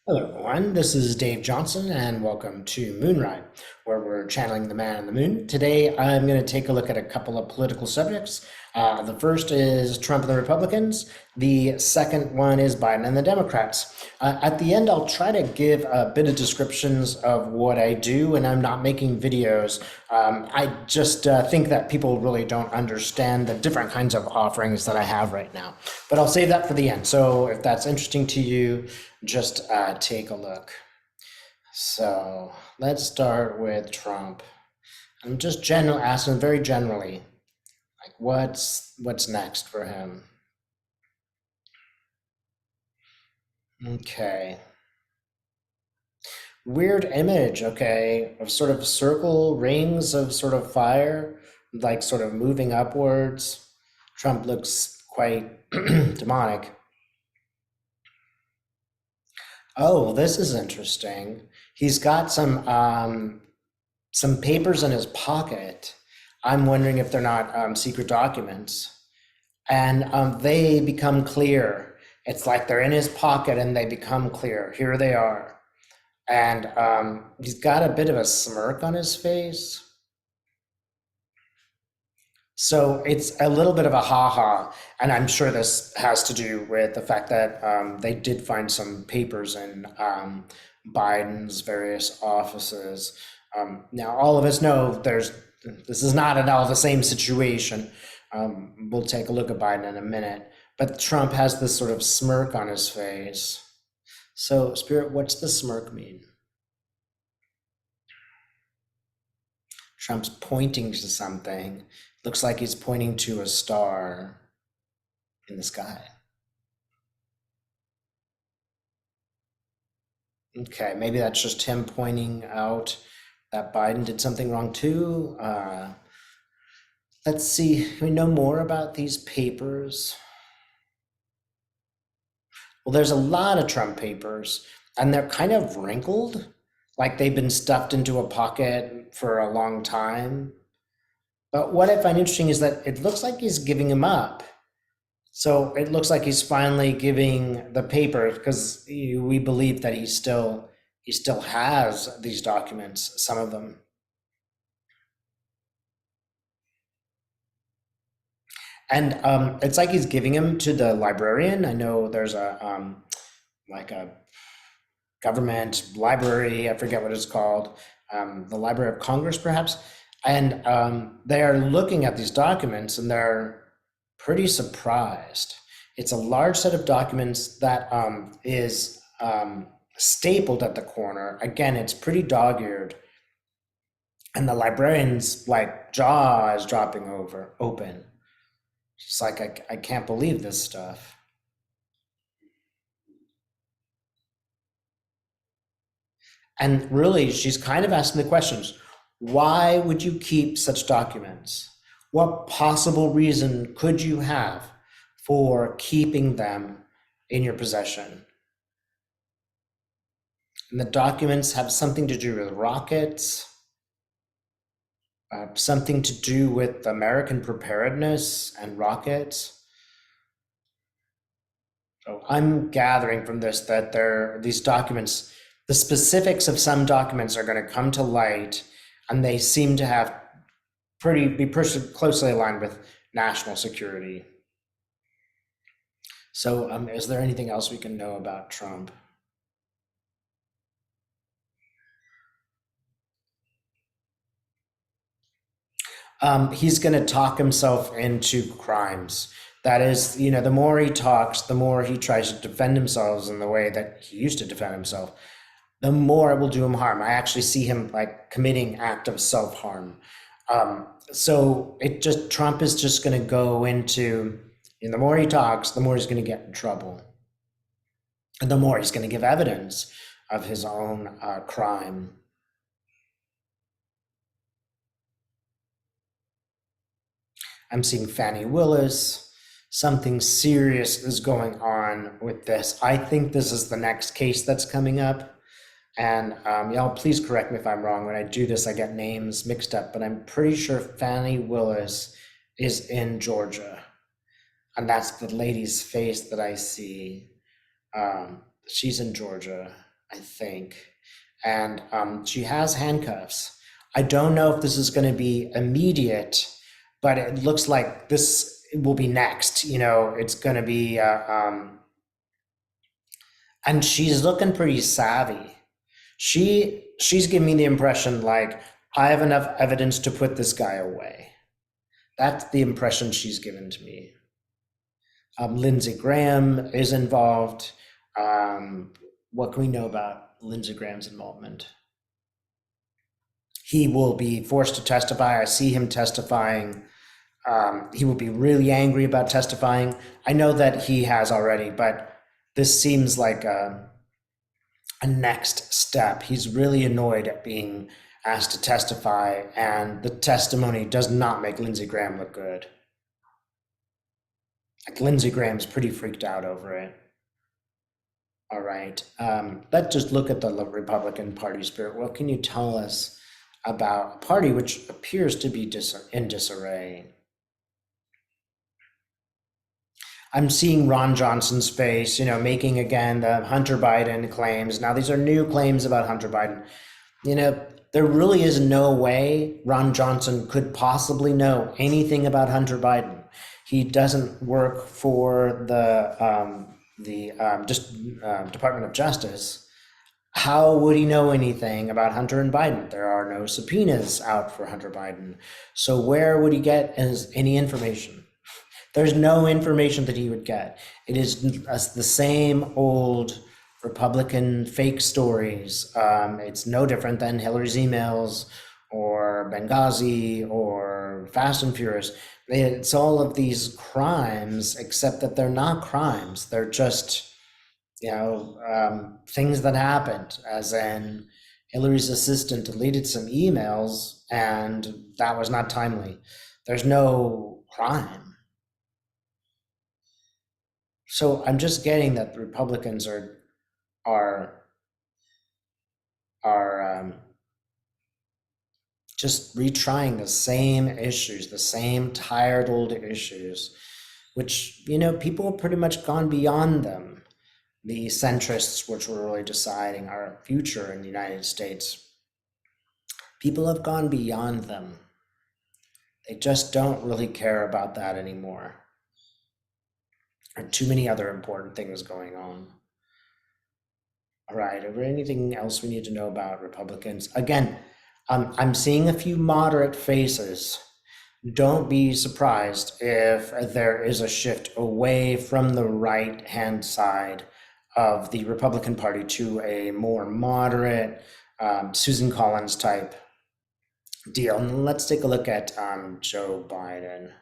Hello, everyone. This is Dave Johnson, and welcome to Moonride, where we're channeling the man on the moon. Today, I'm going to take a look at a couple of political subjects. The first is Trump and the Republicans. The second one is Biden and the Democrats. At the end, I'll try to give a bit of descriptions of what I do, and I'm not making videos. I just think that people really don't understand the different kinds of offerings that I have right now. But I'll save that for the end. So if that's interesting to you, just take a look. So let's start with Trump. I'm just asking very generally, like what's next for him? Okay. Weird image, okay, of sort of circle rings of sort of fire, like sort of moving upwards. Trump looks quite demonic. Oh, this is interesting. He's got some papers in his pocket. I'm wondering if they're not secret documents. And they become clear. It's like they're in his pocket and they become clear. Here they are. And he's got a bit of a smirk on his face. So it's a little bit of a ha-ha, and I'm sure this has to do with the fact that they did find some papers in Biden's various offices. Now, all of us know this is not at all the same situation. We'll take a look at Biden in a minute, but Trump has this sort of smirk on his face. So, Spirit, what's the smirk mean? Trump's pointing to something. Looks like he's pointing to a star in the sky. Okay, maybe that's just him pointing out that Biden did something wrong too. Let's see, we know more about these papers. Well, there's a lot of Trump papers, and they're kind of wrinkled, like they've been stuffed into a pocket for a long time. But what I find interesting is that it looks like he's giving him up. So it looks like he's finally giving the paper because we believe that he still has these documents, some of them. And it's like he's giving them to the librarian. I know there's a like a government library, I forget what it's called, the Library of Congress, perhaps. And they are looking at these documents and they're pretty surprised. It's a large set of documents that is stapled at the corner. Again, it's pretty dog-eared. And the librarian's like jaw is dropping over open. She's like, I can't believe this stuff. And really, she's kind of asking the questions. Why would you keep such documents? What possible reason could you have for keeping them in your possession? And the documents have something to do with rockets, something to do with American preparedness and rockets. So I'm gathering from this that these documents, the specifics of some documents are going to come to light, and they seem to have be pretty closely aligned with national security. So, is there anything else we can know about Trump? He's going to talk himself into crimes. That is, the more he talks, the more he tries to defend himself in the way that he used to defend himself, the more it will do him harm. I actually see him like committing act of self-harm. So Trump is just going to go into, the more he talks, the more he's going to get in trouble. And the more he's going to give evidence of his own crime. I'm seeing Fani Willis. Something serious is going on with this. I think this is the next case that's coming up. And y'all, please correct me if I'm wrong. When I do this, I get names mixed up, but I'm pretty sure Fani Willis is in Georgia. And that's the lady's face that I see. She's in Georgia. I think. And she has handcuffs. I don't know if this is going to be immediate, but it looks like this will be next. It's going to be, and she's looking pretty savvy. She's giving me the impression like I have enough evidence to put this guy away. That's the impression she's given to me. Lindsey Graham is involved. Um, what can we know about Lindsey Graham's involvement? He will be forced to testify. I see him testifying. He will be really angry about testifying. I know that he has already, but this seems like a next step. He's really annoyed at being asked to testify, and the testimony does not make Lindsey Graham look good. Like Lindsey Graham's pretty freaked out over it. All right. Let's just look at the Republican Party spirit. What can you tell us about a party which appears to be in disarray? I'm seeing Ron Johnson's face, making again the Hunter Biden claims. Now, these are new claims about Hunter Biden. There really is no way Ron Johnson could possibly know anything about Hunter Biden. He doesn't work for the Department of Justice. How would he know anything about Hunter and Biden? There are no subpoenas out for Hunter Biden. So where would he get any information? There's no information that he would get. It is the same old Republican fake stories. It's no different than Hillary's emails or Benghazi or Fast and Furious. It's all of these crimes, except that they're not crimes. They're just, things that happened, as in Hillary's assistant deleted some emails and that was not timely. There's no crime. So I'm just getting that the Republicans are just retrying the same issues, the same tired old issues, which people have pretty much gone beyond them. The centrists, which were really deciding our future in the United States, people have gone beyond them. They just don't really care about that anymore. There are too many other important things going on. All right, is there anything else we need to know about Republicans? Again, I'm seeing a few moderate faces. Don't be surprised if there is a shift away from the right-hand side of the Republican Party to a more moderate, Susan Collins type deal. And let's take a look at Joe Biden.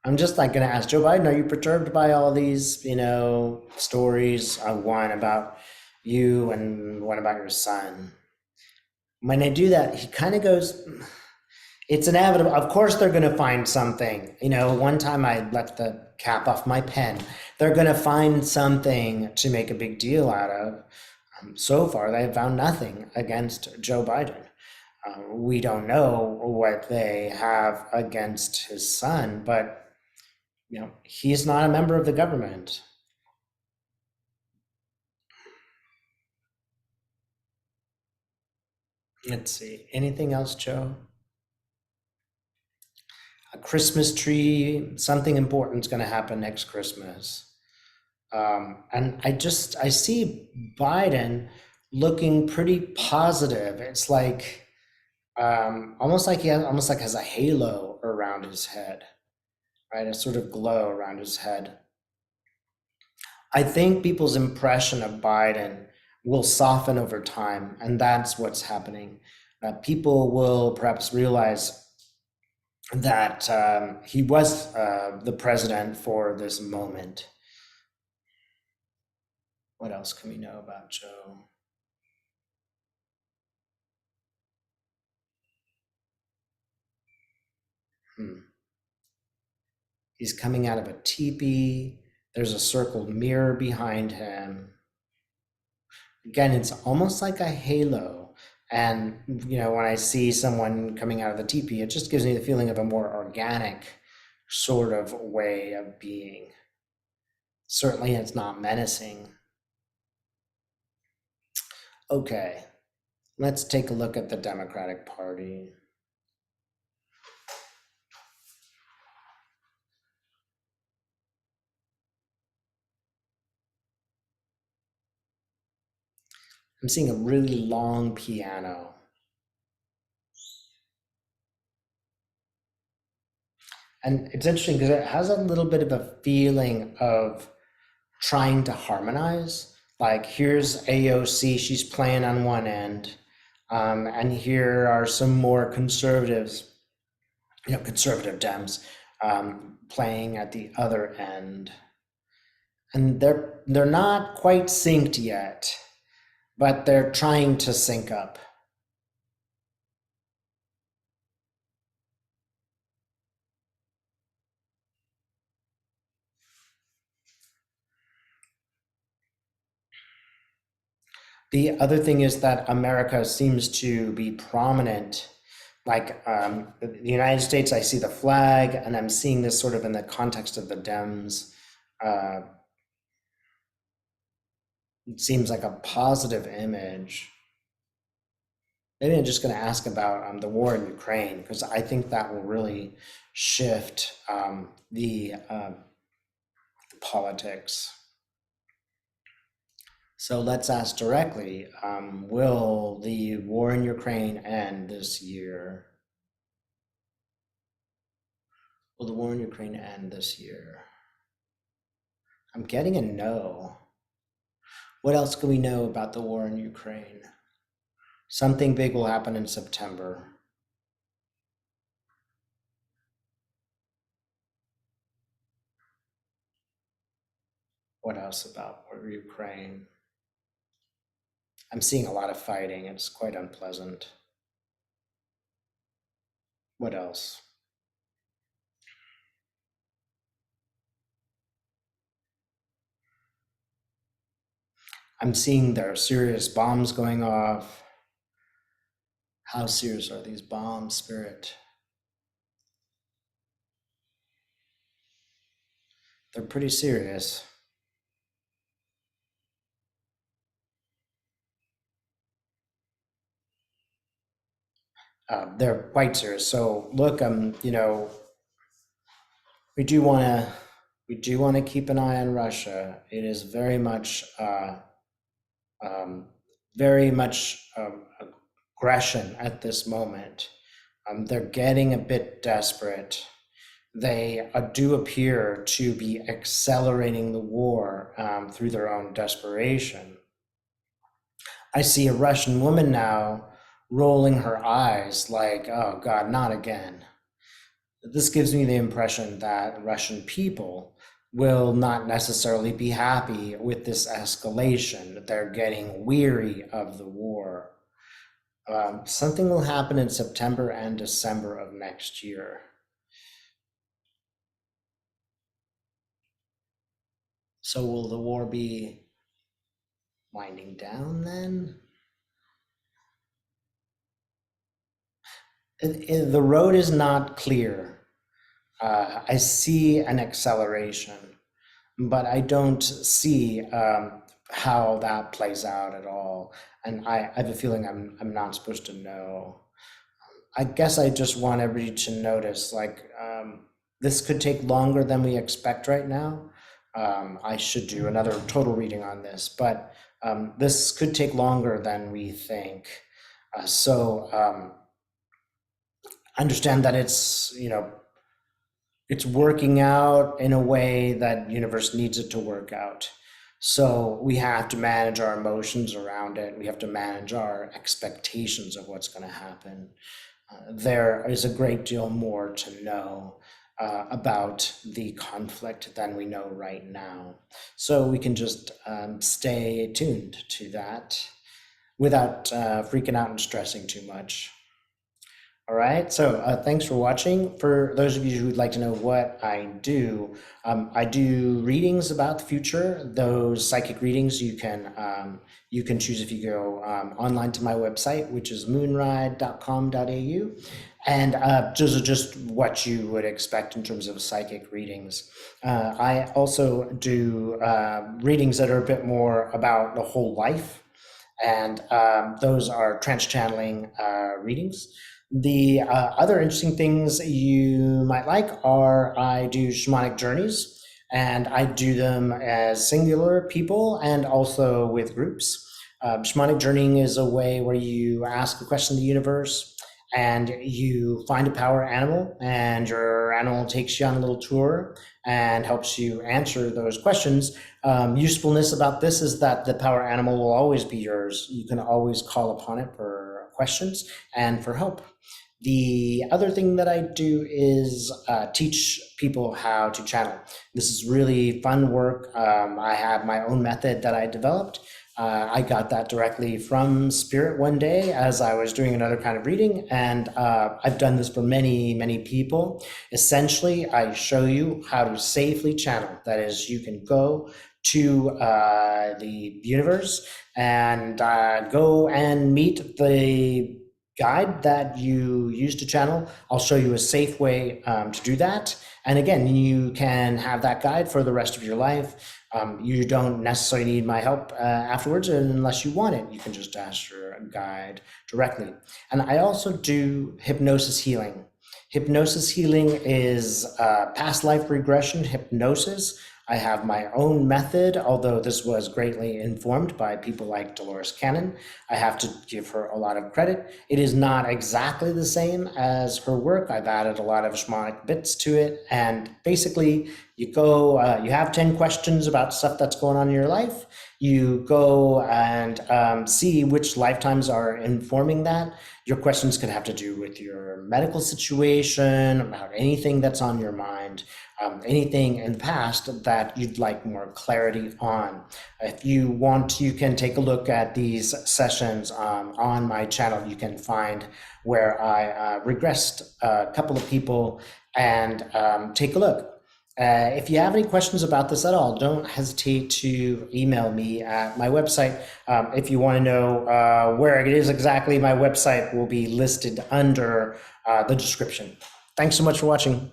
I'm just like going to ask Joe Biden, are you perturbed by all these, stories? One about you and one about your son. When I do that, he kind of goes, it's inevitable. Of course, they're going to find something. One time I let the cap off my pen. They're going to find something to make a big deal out of. So far, they have found nothing against Joe Biden. We don't know what they have against his son, but he's not a member of the government. Let's see. Anything else, Joe? A Christmas tree, something important is going to happen next Christmas. And I see Biden looking pretty positive. It's like almost like has a halo around his head, right? A sort of glow around his head. I think people's impression of Biden will soften over time, and that's what's happening. People will perhaps realize that he was the president for this moment. What else can we know about Joe? He's coming out of a teepee. There's a circled mirror behind him. Again, it's almost like a halo. And, when I see someone coming out of the teepee, it just gives me the feeling of a more organic sort of way of being. Certainly, it's not menacing. Okay, let's take a look at the Democratic Party. I'm seeing a really long piano. And it's interesting because it has a little bit of a feeling of trying to harmonize. Like here's AOC, she's playing on one end, and here are some more conservatives, conservative Dems, playing at the other end, and they're not quite synced yet, but they're trying to sync up. The other thing is that America seems to be prominent. Like the United States, I see the flag, and I'm seeing this sort of in the context of the Dems. Uh, it seems like a positive image. Maybe I'm just going to ask about the war in Ukraine because I think that will really shift the politics. So let's ask directly, will the war in Ukraine end this year? Will the war in Ukraine end this year? I'm getting a no. What else can we know about the war in Ukraine? Something big will happen in September. What else about Ukraine? I'm seeing a lot of fighting. It's quite unpleasant. What else? I'm seeing there are serious bombs going off. How serious are these bombs, Spirit? They're pretty serious. They're quite serious. So look, we do want to keep an eye on Russia. It is very much um, very much aggression at this moment. They're getting a bit desperate. They do appear to be accelerating the war through their own desperation. I see a Russian woman now rolling her eyes like, oh God, not again. This gives me the impression that Russian people will not necessarily be happy with this escalation. They're getting weary of the war. Something will happen in September and December of next year. So will the war be winding down then? The road is not clear. I see an acceleration, but I don't see how that plays out at all. And I have a feeling I'm not supposed to know. I guess I just want everybody to notice, like, this could take longer than we expect right now. I should do another total reading on this, but this could take longer than we think. So understand that it's working out in a way that universe needs it to work out. So we have to manage our emotions around it. We have to manage our expectations of what's going to happen. There is a great deal more to know about the conflict than we know right now. So we can just stay tuned to that without freaking out and stressing too much. All right, so thanks for watching. For those of you who'd like to know what I do readings about the future. Those psychic readings you can choose if you go online to my website, which is moonride.com.au, and those are just what you would expect in terms of psychic readings. I also do readings that are a bit more about the whole life. and those are trance-channeling readings. The other interesting things you might like are I do shamanic journeys, and I do them as singular people and also with groups. Shamanic journeying is a way where you ask a question to the universe and you find a power animal, and your animal takes you on a little tour and helps you answer those questions. Usefulness about this is that the power animal will always be yours. You can always call upon it for questions and for help. The other thing that I do is teach people how to channel. This is really fun work. I have my own method that I developed. I got that directly from Spirit one day as I was doing another kind of reading, and I've done this for many, many people. Essentially, I show you how to safely channel. That is, you can go to the universe and go and meet the guide that you use to channel. I'll show you a safe way to do that. And again, you can have that guide for the rest of your life. You don't necessarily need my help afterwards unless you want it. You can just ask your guide directly. And I also do hypnosis healing. Hypnosis healing is past life regression hypnosis. I have my own method, although this was greatly informed by people like Dolores Cannon. I have to give her a lot of credit. It is not exactly the same as her work. I've added a lot of shamanic bits to it. And basically, you go, you have 10 questions about stuff that's going on in your life. You go and see which lifetimes are informing that. Your questions could have to do with your medical situation, about anything that's on your mind. Anything in the past that you'd like more clarity on. If you want, you can take a look at these sessions on my channel. You can find where I regressed a couple of people and take a look. If you have any questions about this at all, don't hesitate to email me at my website. If you want to know where it is exactly, my website will be listed under the description. Thanks so much for watching.